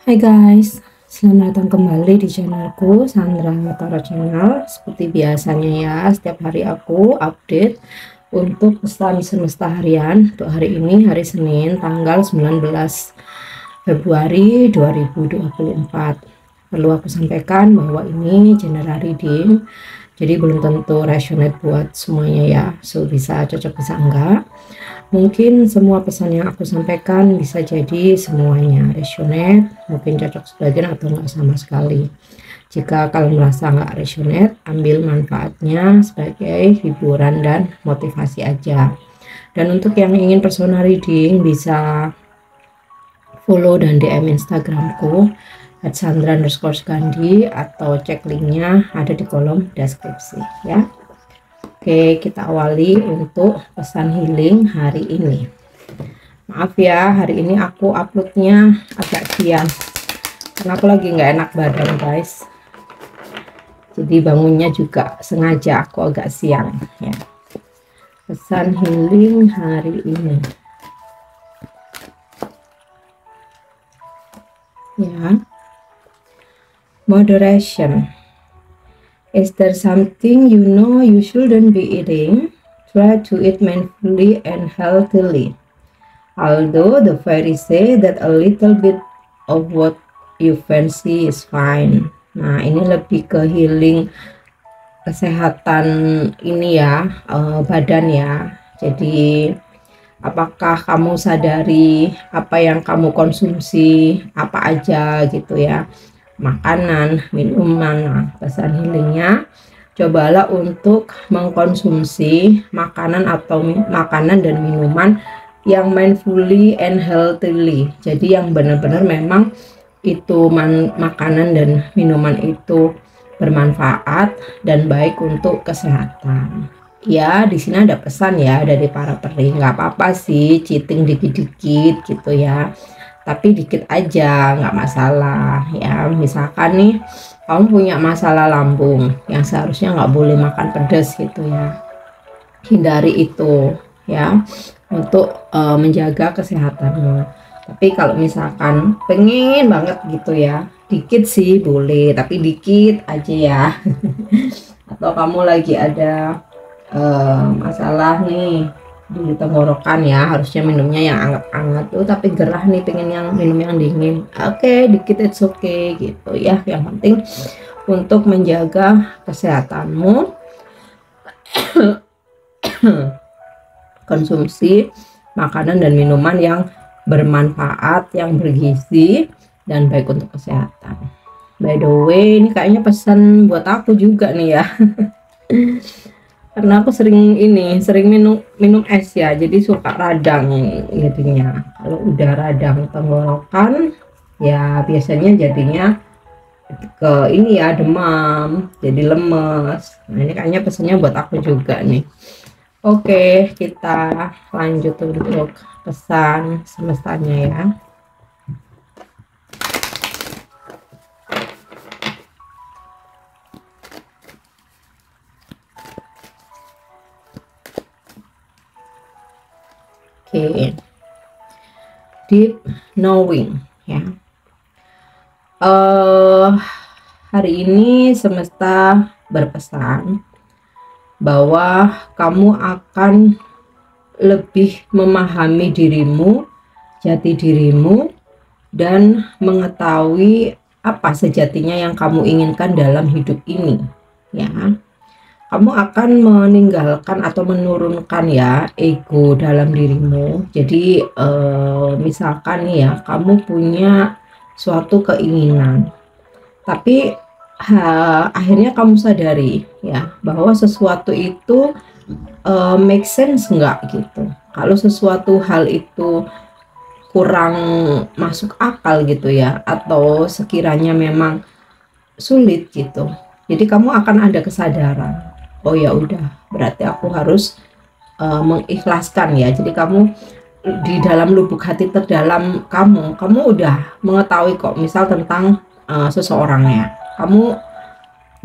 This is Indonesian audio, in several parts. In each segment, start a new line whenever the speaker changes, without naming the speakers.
Hai guys, selamat datang kembali di channelku Sandra Tara Channel. Seperti biasanya ya, setiap hari aku update untuk pesan semesta harian. Untuk hari ini, hari Senin, tanggal 19 Februari 2024. Perlu aku sampaikan bahwa ini general reading, jadi belum tentu resonate buat semuanya ya. So bisa cocok bisa enggak. Mungkin semua pesan yang aku sampaikan bisa jadi semuanya resonate, mungkin cocok sebagian atau enggak sama sekali. Jika kalian merasa enggak resonate, ambil manfaatnya sebagai hiburan dan motivasi aja. Dan untuk yang ingin personal reading bisa follow dan DM Instagramku @sandra_gandhi atau cek linknya ada di kolom deskripsi ya. Oke, kita awali untuk pesan healing hari ini. Maaf ya, hari ini aku uploadnya agak siang karena aku lagi nggak enak badan guys. Jadi bangunnya juga sengaja aku agak siang ya. Pesan healing hari ini ya, moderation. Is there something you know you shouldn't be eating? Try to eat mindfully and healthily. Although the fairies say that a little bit of what you fancy is fine. Nah, ini lebih ke healing kesehatan ini ya, badan ya. Jadi apakah kamu sadari apa yang kamu konsumsi, apa aja gitu ya, makanan, minuman. Nah, pesan healingnya, cobalah untuk mengkonsumsi makanan atau makanan dan minuman yang mindfully and healthily. Jadi yang benar-benar memang itu makanan dan minuman itu bermanfaat dan baik untuk kesehatan. Ya, di sini ada pesan ya dari para peri, nggak apa-apa sih cheating dikit-dikit gitu ya, tapi dikit aja nggak masalah ya. Misalkan nih kamu punya masalah lambung yang seharusnya nggak boleh makan pedas gitu ya, hindari itu ya untuk menjaga kesehatanmu. Tapi kalau misalkan pengen banget gitu ya, dikit sih boleh, tapi dikit aja ya. Atau kamu lagi ada masalah nih di tenggorokan ya, harusnya minumnya yang anget-anget tuh, tapi gerah nih pengen yang minum yang dingin, oke, dikit it's okay gitu ya. Yang penting untuk menjaga kesehatanmu, konsumsi makanan dan minuman yang bermanfaat, yang bergizi dan baik untuk kesehatan. By the way, ini kayaknya pesan buat aku juga nih ya. Karena aku sering minum es ya, jadi suka radang jadinya. Kalau udah radang tenggorokan ya biasanya jadinya ke ini ya, demam, jadi lemes. Nah, ini kayaknya pesannya buat aku juga nih. Oke, kita lanjut untuk pesan semestanya ya. Oke, deep knowing ya. Hari ini semesta berpesan bahwa kamu akan lebih memahami dirimu, jati dirimu, dan mengetahui apa sejatinya yang kamu inginkan dalam hidup ini ya. Kamu akan meninggalkan atau menurunkan ya ego dalam dirimu. Jadi misalkan nih ya, kamu punya suatu keinginan, tapi akhirnya kamu sadari ya bahwa sesuatu itu make sense enggak gitu. Kalau sesuatu hal itu kurang masuk akal gitu ya, atau sekiranya memang sulit gitu, jadi kamu akan ada kesadaran, oh ya udah, berarti aku harus mengikhlaskan ya. Jadi kamu di dalam lubuk hati terdalam kamu udah mengetahui kok, misal tentang seseorangnya, kamu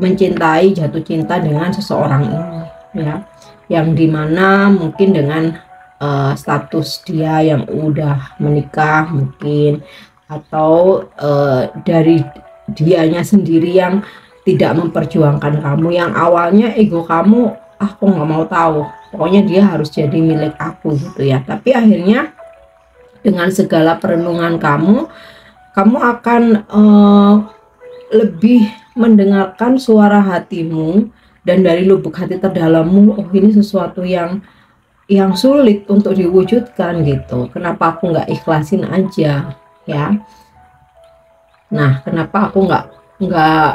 mencintai, jatuh cinta dengan seseorang ini ya, yang dimana mungkin dengan status dia yang udah menikah mungkin, atau dari dianya sendiri yang tidak memperjuangkan kamu, yang awalnya ego kamu, aku nggak mau tahu, pokoknya dia harus jadi milik aku gitu ya. Tapi akhirnya dengan segala perenungan kamu akan lebih mendengarkan suara hatimu, dan dari lubuk hati terdalammu, oh ini sesuatu yang sulit untuk diwujudkan gitu. Kenapa aku nggak ikhlasin aja ya? Nah, kenapa aku nggak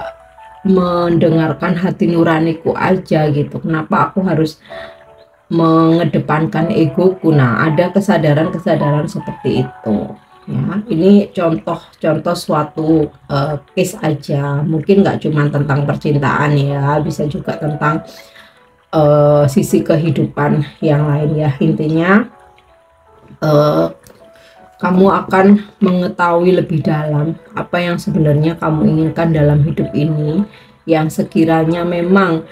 mendengarkan hati nuraniku aja gitu? Kenapa aku harus mengedepankan egoku? Nah, ada kesadaran-kesadaran seperti itu. Ya, ini contoh suatu case aja. Mungkin nggak cuma tentang percintaan ya, bisa juga tentang sisi kehidupan yang lain ya. Intinya kamu akan mengetahui lebih dalam apa yang sebenarnya kamu inginkan dalam hidup ini, yang sekiranya memang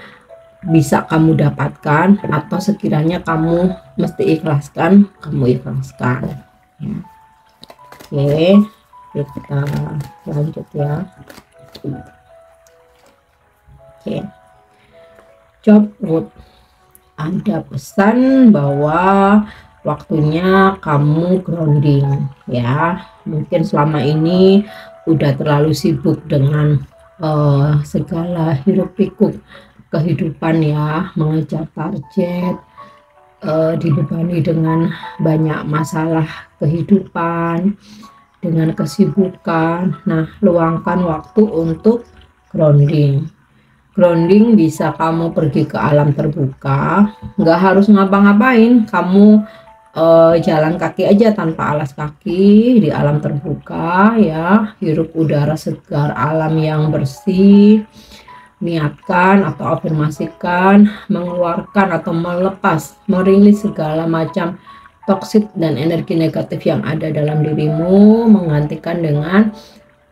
bisa kamu dapatkan, atau sekiranya kamu mesti ikhlaskan, kamu ikhlaskan ya. Oke, kita lanjut ya. Oke, job wood, ada pesan bahwa waktunya kamu grounding ya. Mungkin selama ini udah terlalu sibuk dengan segala hiruk pikuk kehidupan ya, mengejar target, dibebani dengan banyak masalah kehidupan, dengan kesibukan. Nah, luangkan waktu untuk grounding. Grounding bisa kamu pergi ke alam terbuka, nggak harus ngapa-ngapain, kamu jalan kaki aja tanpa alas kaki di alam terbuka ya, hirup udara segar alam yang bersih. Niatkan atau afirmasikan mengeluarkan atau melepas, merilis segala macam toksik dan energi negatif yang ada dalam dirimu, menggantikan dengan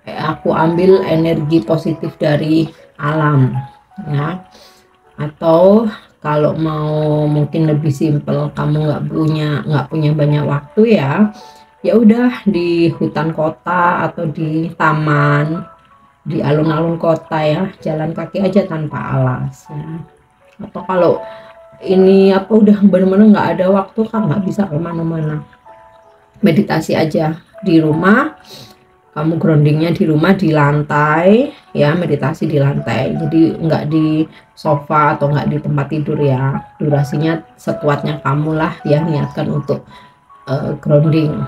aku ambil energi positif dari alam ya. Atau kalau mau mungkin lebih simpel, kamu nggak punya banyak waktu ya, ya udah di hutan kota atau di taman, di alun-alun kota ya, jalan kaki aja tanpa alas ya. Atau kalau ini apa udah bener-bener nggak ada waktu, kan nggak bisa kemana-mana, meditasi aja di rumah. Kamu groundingnya di rumah, di lantai ya, meditasi di lantai, jadi nggak di sofa atau nggak di tempat tidur ya. Durasinya sekuatnya kamu lah ya, niatkan untuk grounding.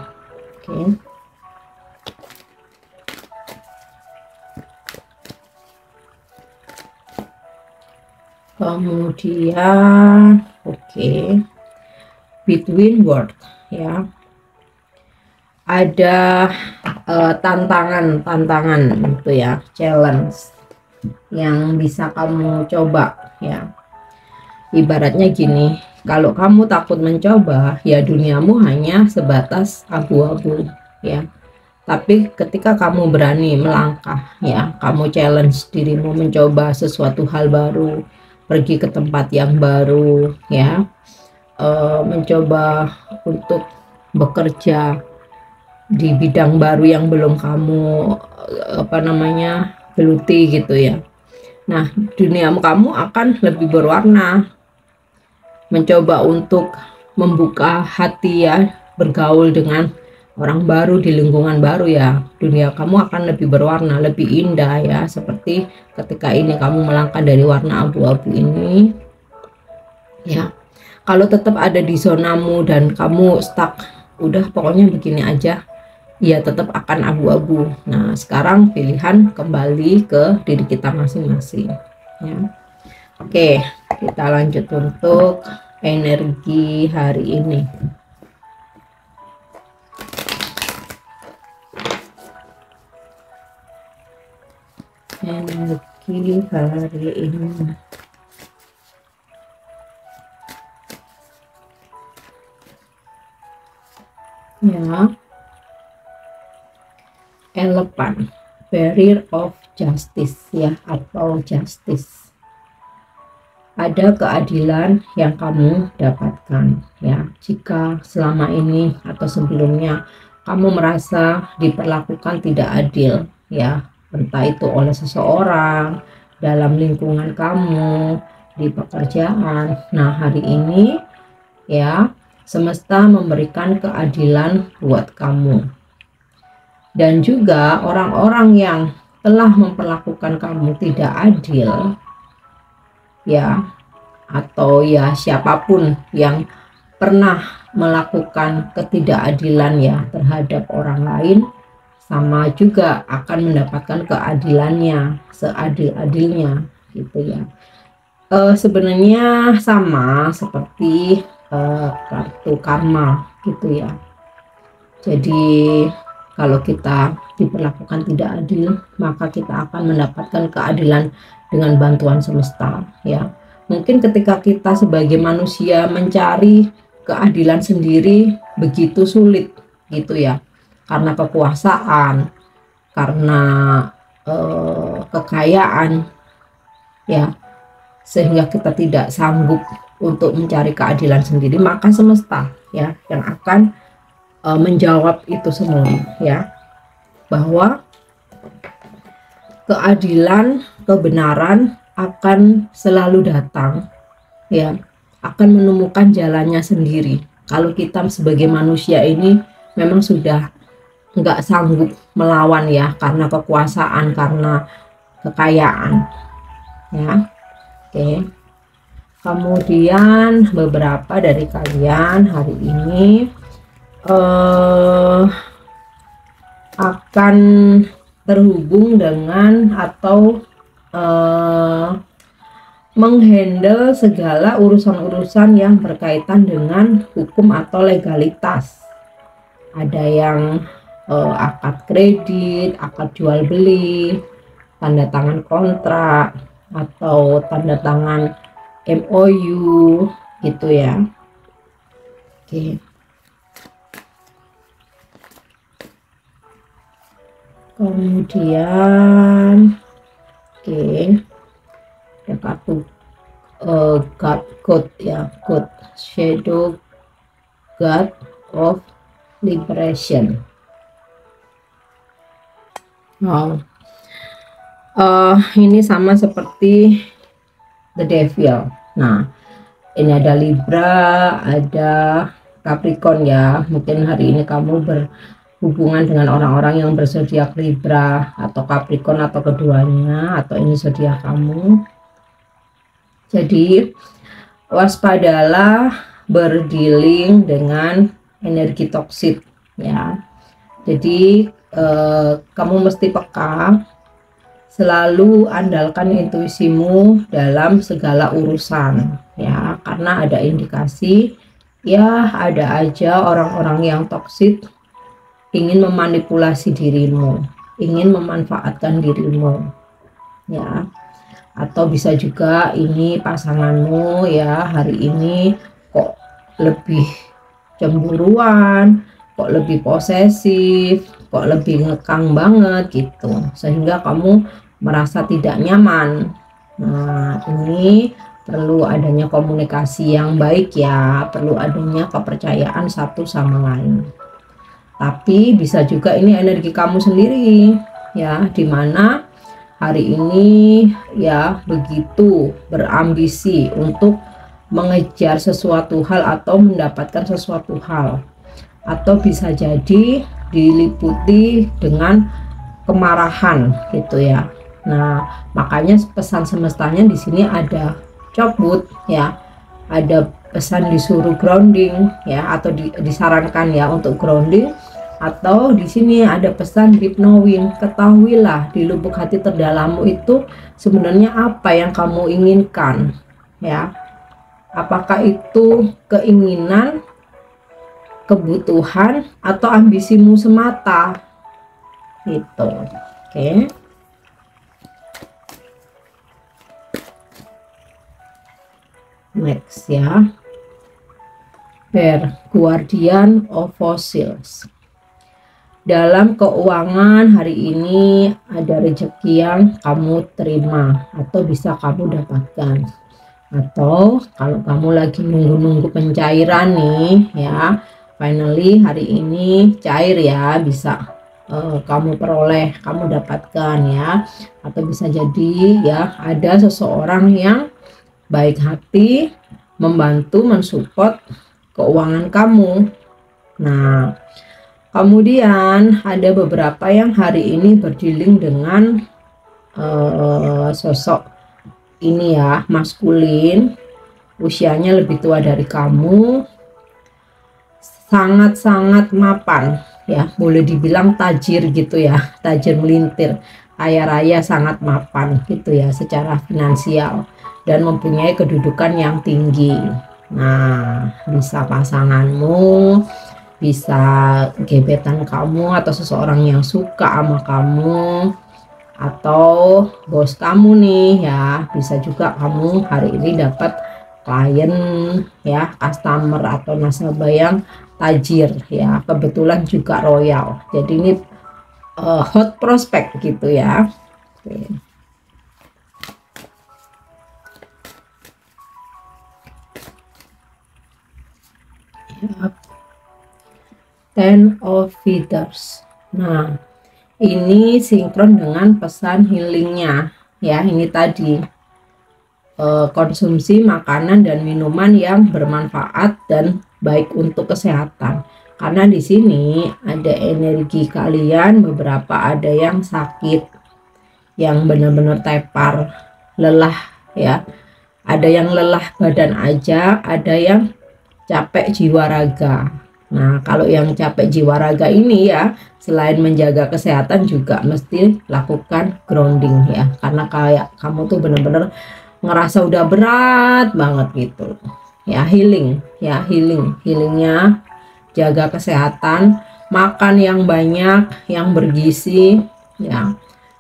Oke. Kemudian between work ya, ada tantangan itu ya, challenge yang bisa kamu coba ya. Ibaratnya gini, kalau kamu takut mencoba ya, duniamu hanya sebatas abu-abu ya. Tapi ketika kamu berani melangkah ya, kamu challenge dirimu mencoba sesuatu hal baru, pergi ke tempat yang baru ya, mencoba untuk bekerja di bidang baru yang belum kamu geluti gitu ya. Nah, duniamu kamu akan lebih berwarna. Mencoba untuk membuka hati ya, bergaul dengan orang baru di lingkungan baru ya, dunia kamu akan lebih berwarna, lebih indah ya. Seperti ketika ini kamu melangkah dari warna abu-abu ini ya. Kalau tetap ada di zonamu dan kamu stuck, udah pokoknya begini aja ya, tetap akan abu-abu. Nah, sekarang pilihan kembali ke diri kita masing-masing ya. Oke, kita lanjut untuk energi hari ini. Energi hari ini ya, elephant, barrier of justice ya, atau justice. Ada keadilan yang kamu dapatkan ya, jika selama ini atau sebelumnya kamu merasa diperlakukan tidak adil, ya, entah itu oleh seseorang, dalam lingkungan kamu, di pekerjaan. Nah, hari ini ya, semesta memberikan keadilan buat kamu. Dan juga orang-orang yang telah memperlakukan kamu tidak adil, ya, atau ya siapapun yang pernah melakukan ketidakadilan ya terhadap orang lain, sama juga akan mendapatkan keadilannya seadil-adilnya gitu ya. Sebenarnya sama seperti kartu karma gitu ya. Jadi kalau kita diperlakukan tidak adil, maka kita akan mendapatkan keadilan dengan bantuan semesta ya. Mungkin ketika kita sebagai manusia mencari keadilan sendiri begitu sulit gitu ya, karena kekuasaan, karena kekayaan ya, sehingga kita tidak sanggup untuk mencari keadilan sendiri, maka semesta ya yang akan menjawab itu semua ya, bahwa keadilan, kebenaran akan selalu datang ya, akan menemukan jalannya sendiri. Kalau kita sebagai manusia ini memang sudah nggak sanggup melawan ya, karena kekuasaan, karena kekayaan ya. Oke. Kemudian beberapa dari kalian hari ini akan terhubung dengan atau menghandle segala urusan-urusan yang berkaitan dengan hukum atau legalitas. Ada yang akad kredit, akad jual beli, tanda tangan kontrak, atau tanda tangan MOU gitu ya. Oke. Kemudian ada kartu God ya, God, Shadow God of Liberation. Wow. Ini sama seperti the Devil. Nah, ini ada Libra, ada Capricorn ya. Mungkin hari ini kamu berhubungan dengan orang-orang yang berzodiak Libra atau Capricorn atau keduanya, atau ini zodiak kamu. Jadi waspadalah berdealing dengan energi toksik ya. Jadi kamu mesti peka, selalu andalkan intuisimu dalam segala urusan ya, karena ada indikasi ya, ada aja orang-orang yang toksik ingin memanipulasi dirimu, ingin memanfaatkan dirimu ya. Atau bisa juga ini pasanganmu ya, hari ini kok lebih cemburuan, kok lebih posesif, kok lebih ngekang banget gitu, sehingga kamu merasa tidak nyaman. Nah, ini perlu adanya komunikasi yang baik ya, perlu adanya kepercayaan satu sama lain. Tapi bisa juga ini energi kamu sendiri ya, dimana hari ini ya begitu berambisi untuk mengejar sesuatu hal atau mendapatkan sesuatu hal, atau bisa jadi diliputi dengan kemarahan gitu ya. Nah, makanya pesan semestanya di sini ada cabut ya, ada pesan disuruh grounding ya, atau disarankan ya untuk grounding, atau di sini ada pesan deep knowing, ketahuilah di lubuk hati terdalammu itu sebenarnya apa yang kamu inginkan ya, apakah itu keinginan, kebutuhan, atau ambisimu semata gitu. Oke. Next ya, Bear, Guardian of Fossils. Dalam keuangan hari ini ada rezeki yang kamu terima atau bisa kamu dapatkan. Atau kalau kamu lagi nunggu-nunggu pencairan nih ya, finally hari ini cair ya, bisa kamu peroleh, kamu dapatkan ya. Atau bisa jadi ya ada seseorang yang baik hati membantu mensupport keuangan kamu. Nah, kemudian ada beberapa yang hari ini berdealing dengan sosok ini ya, maskulin, usianya lebih tua dari kamu, sangat-sangat mapan ya, boleh dibilang tajir gitu ya, tajir melintir, kaya raya, sangat mapan gitu ya secara finansial dan mempunyai kedudukan yang tinggi. Nah, bisa pasanganmu, bisa gebetan kamu atau seseorang yang suka sama kamu, atau bos kamu nih ya, bisa juga kamu hari ini dapat klien ya, customer atau nasabah yang tajir ya, kebetulan juga royal, jadi ini hot prospect gitu ya. Oke. Ya. Ten of Feathers. Nah, ini sinkron dengan pesan healingnya ya, ini tadi konsumsi makanan dan minuman yang bermanfaat dan baik untuk kesehatan, karena di sini ada energi kalian, beberapa ada yang sakit, yang benar-benar tepar, lelah ya, ada yang lelah badan aja, ada yang capek jiwa raga. Nah, kalau yang capek jiwa raga ini ya, selain menjaga kesehatan juga mesti lakukan grounding ya, karena kayak kamu tuh bener-bener ngerasa udah berat banget gitu ya. Healing ya, healingnya, jaga kesehatan, makan yang banyak, yang bergizi ya,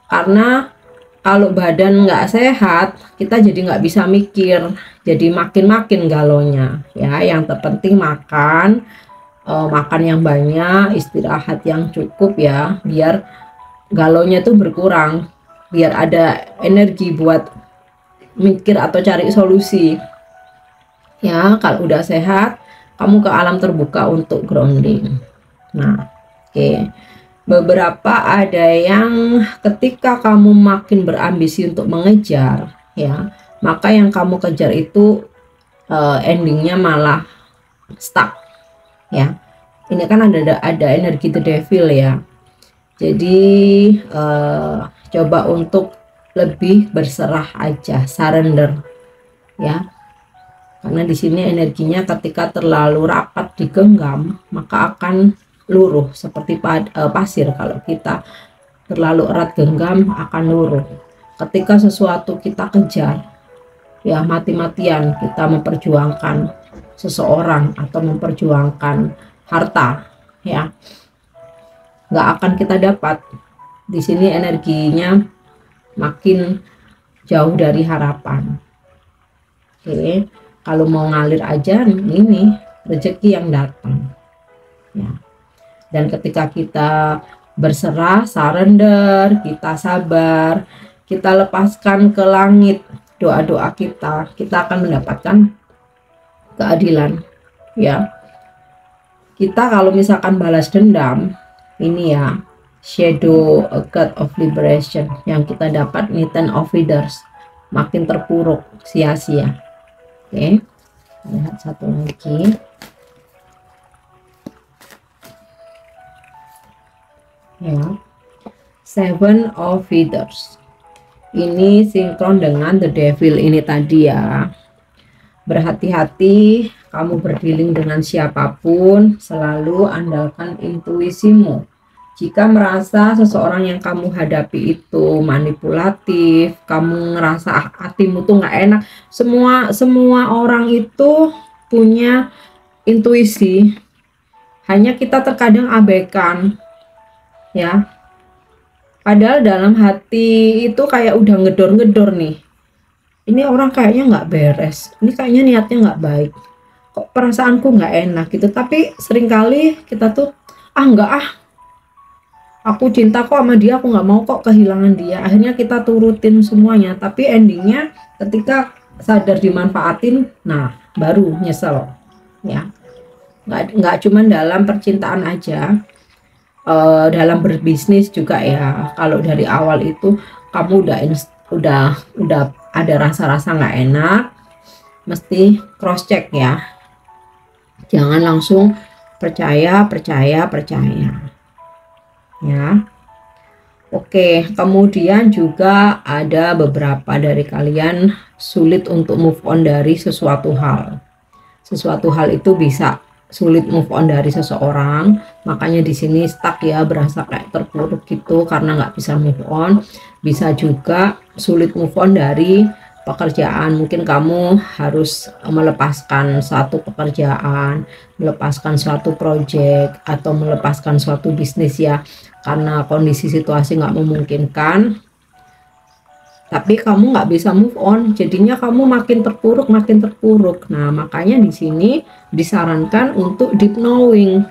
karena kalau badan nggak sehat kita jadi nggak bisa mikir, jadi makin galonya ya. Yang terpenting makan, makan yang banyak, istirahat yang cukup ya, biar galonya tuh berkurang, biar ada energi buat mikir atau cari solusi ya. Kalau udah sehat, kamu ke alam terbuka untuk grounding. Nah, oke. Beberapa ada yang ketika kamu makin berambisi untuk mengejar ya, maka yang kamu kejar itu endingnya malah stuck ya. Ini kan ada energi the devil ya, jadi coba untuk lebih berserah aja, surrender ya, karena di sini energinya ketika terlalu rapat digenggam maka akan luruh seperti pasir. Kalau kita terlalu erat genggam akan luruh. Ketika sesuatu kita kejar ya, mati-matian kita memperjuangkan seseorang atau memperjuangkan harta ya, nggak akan kita dapat. Di sini energinya makin jauh dari harapan. Oke, kalau mau ngalir aja, ini rezeki yang datang ya. Dan ketika kita berserah, surrender, kita sabar, kita lepaskan ke langit doa-doa kita akan mendapatkan keadilan ya. Kita kalau misalkan balas dendam, ini ya, shadow god of liberation yang kita dapat, nih Ten of Feathers, makin terpuruk, sia-sia. Oke, lihat satu lagi ya, Seven of Feathers. Ini sinkron dengan the devil ini tadi ya. Berhati-hati kamu berdealing dengan siapapun, selalu andalkan intuisimu. Jika merasa seseorang yang kamu hadapi itu manipulatif, kamu ngerasa hatimu tuh nggak enak, semua orang itu punya intuisi, hanya kita terkadang abaikan ya. Padahal dalam hati itu kayak udah ngedor-ngedor nih, ini orang kayaknya nggak beres, ini kayaknya niatnya nggak baik, kok perasaanku nggak enak gitu. Tapi seringkali kita tuh enggak, aku cinta kok sama dia, aku nggak mau kok kehilangan dia. Akhirnya kita turutin semuanya, tapi endingnya ketika sadar dimanfaatin, nah baru nyesel ya. nggak cuman dalam percintaan aja, dalam berbisnis juga ya. Kalau dari awal itu kamu udah ada rasa-rasa nggak enak, mesti cross check ya. Jangan langsung percaya ya. Oke, kemudian juga ada beberapa dari kalian sulit untuk move on dari sesuatu hal. Sesuatu hal itu bisa sulit move on dari seseorang, makanya di sini stuck ya, berasa kayak terpuruk gitu karena nggak bisa move on. Bisa juga sulit move on dari pekerjaan, mungkin kamu harus melepaskan satu pekerjaan, melepaskan suatu project, atau melepaskan suatu bisnis ya, karena kondisi situasi nggak memungkinkan. Tapi kamu nggak bisa move on, jadinya kamu makin terpuruk. Nah, makanya di sini disarankan untuk deep knowing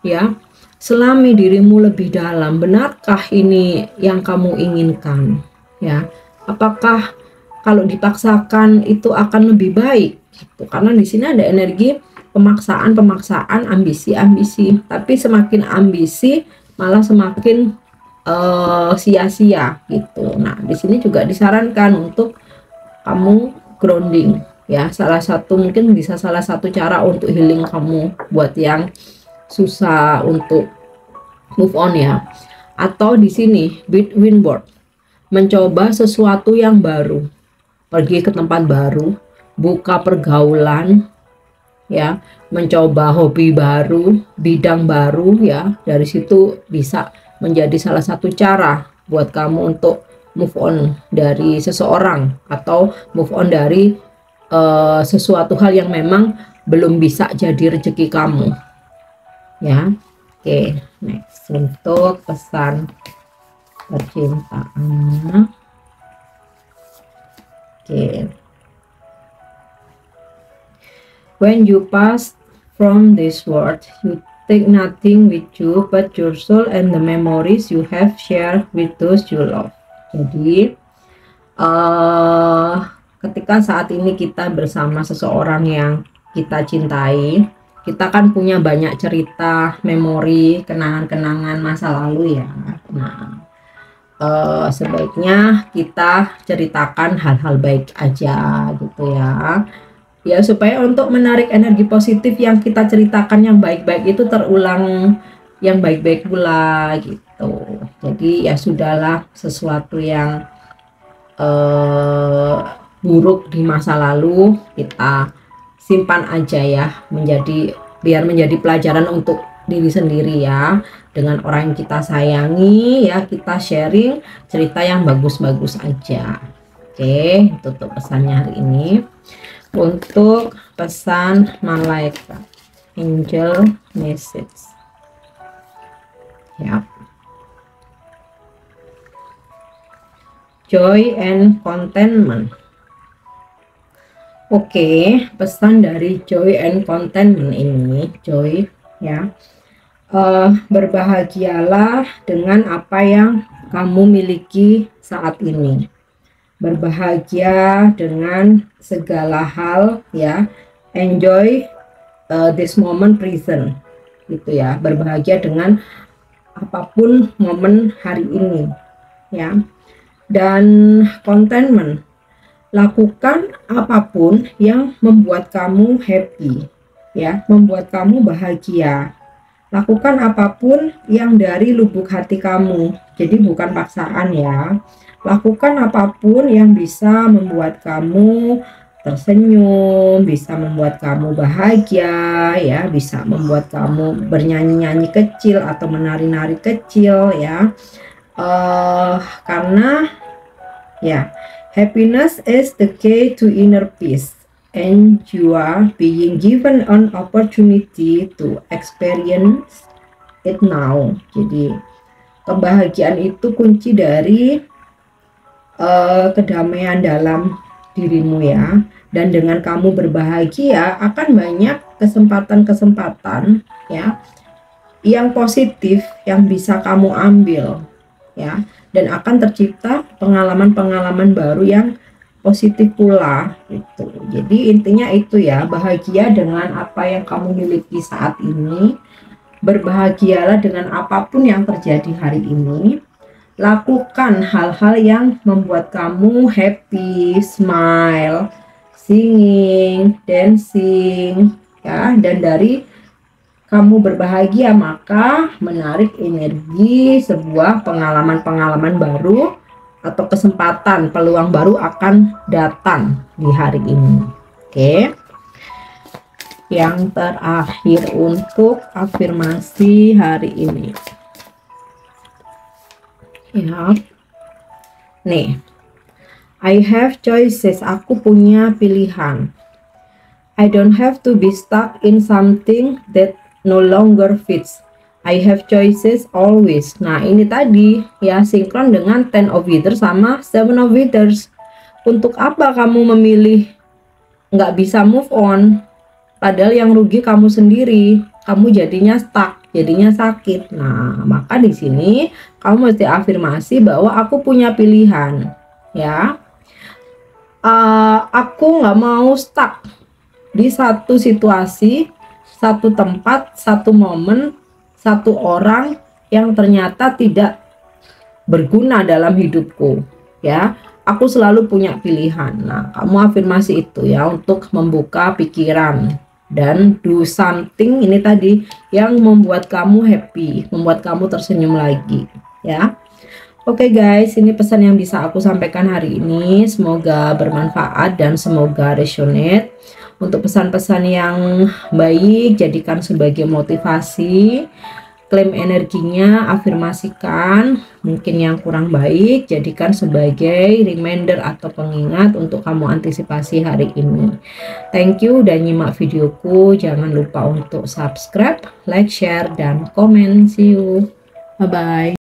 ya, selami dirimu lebih dalam, benarkah ini yang kamu inginkan ya, apakah kalau dipaksakan itu akan lebih baik gitu. Karena di sini ada energi pemaksaan, ambisi, tapi semakin ambisi malah semakin sia-sia gitu. Nah, di sini juga disarankan untuk kamu grounding ya. Mungkin bisa salah satu cara untuk healing kamu buat yang susah untuk move on ya. Atau di sini between board, mencoba sesuatu yang baru, pergi ke tempat baru, buka pergaulan ya, mencoba hobi baru, bidang baru ya. Dari situ bisa menjadi salah satu cara buat kamu untuk move on dari seseorang, atau move on dari sesuatu hal yang memang belum bisa jadi rezeki kamu ya. Oke, next untuk pesan percintaan. Oke. When you pass from this world, you take nothing with you but your soul and the memories you have shared with those you love. Jadi ketika saat ini kita bersama seseorang yang kita cintai, kita kan punya banyak cerita, memori, kenangan-kenangan masa lalu ya. Nah, sebaiknya kita ceritakan hal-hal baik aja gitu ya, supaya untuk menarik energi positif yang kita ceritakan yang baik-baik itu terulang yang baik-baik pula gitu. Jadi ya sudahlah, sesuatu yang buruk di masa lalu kita simpan aja ya, biar menjadi pelajaran untuk diri sendiri ya. Dengan orang yang kita sayangi ya, kita sharing cerita yang bagus-bagus aja. Oke, tutup pesannya hari ini. Untuk pesan malaikat, angel message ya, joy and contentment. Oke, pesan dari joy and contentment ini, joy ya, berbahagialah dengan apa yang kamu miliki saat ini. Berbahagia dengan segala hal ya, enjoy this moment present gitu ya, berbahagia dengan apapun momen hari ini ya. Dan contentment, lakukan apapun yang membuat kamu happy ya, membuat kamu bahagia. Lakukan apapun yang dari lubuk hati kamu, jadi bukan paksaan ya. Lakukan apapun yang bisa membuat kamu tersenyum, bisa membuat kamu bahagia ya, bisa membuat kamu bernyanyi-nyanyi kecil atau menari-nari kecil ya. Karena ya, happiness is the key to inner peace and you are being given an opportunity to experience it now. Jadi kebahagiaan itu kunci dari kedamaian dalam dirimu ya. Dan dengan kamu berbahagia akan banyak kesempatan-kesempatan ya yang positif yang bisa kamu ambil ya, dan akan tercipta pengalaman-pengalaman baru yang positif pula gitu. Jadi intinya itu ya, bahagia dengan apa yang kamu miliki saat ini. Berbahagialah dengan apapun yang terjadi hari ini. Lakukan hal-hal yang membuat kamu happy, smile, singing, dancing, ya. Dan dari kamu berbahagia, maka menarik energi sebuah pengalaman-pengalaman baru atau kesempatan, peluang baru akan datang di hari ini. Oke. Yang terakhir untuk afirmasi hari ini. Ya. Nih. I have choices. Aku punya pilihan. I don't have to be stuck in something that no longer fits. I have choices always. Nah, ini tadi ya sinkron dengan Ten of Withers sama Seven of Withers. Untuk apa kamu memilih nggak bisa move on? Padahal yang rugi kamu sendiri. Kamu jadinya stuck, jadinya sakit. Nah, maka di sini kamu mesti afirmasi bahwa aku punya pilihan. Ya, aku nggak mau stuck di satu situasi, satu tempat, satu momen, satu orang yang ternyata tidak berguna dalam hidupku. Ya, aku selalu punya pilihan. Nah, kamu afirmasi itu ya untuk membuka pikiran dan do something ini tadi yang membuat kamu happy, membuat kamu tersenyum lagi. Ya. Oke guys, ini pesan yang bisa aku sampaikan hari ini. Semoga bermanfaat dan semoga resonate. Untuk pesan-pesan yang baik, jadikan sebagai motivasi. Klaim energinya, afirmasikan. Mungkin yang kurang baik, jadikan sebagai reminder atau pengingat untuk kamu antisipasi hari ini. Thank you udah nyimak videoku. Jangan lupa untuk subscribe, like, share, dan komen. See you. Bye-bye.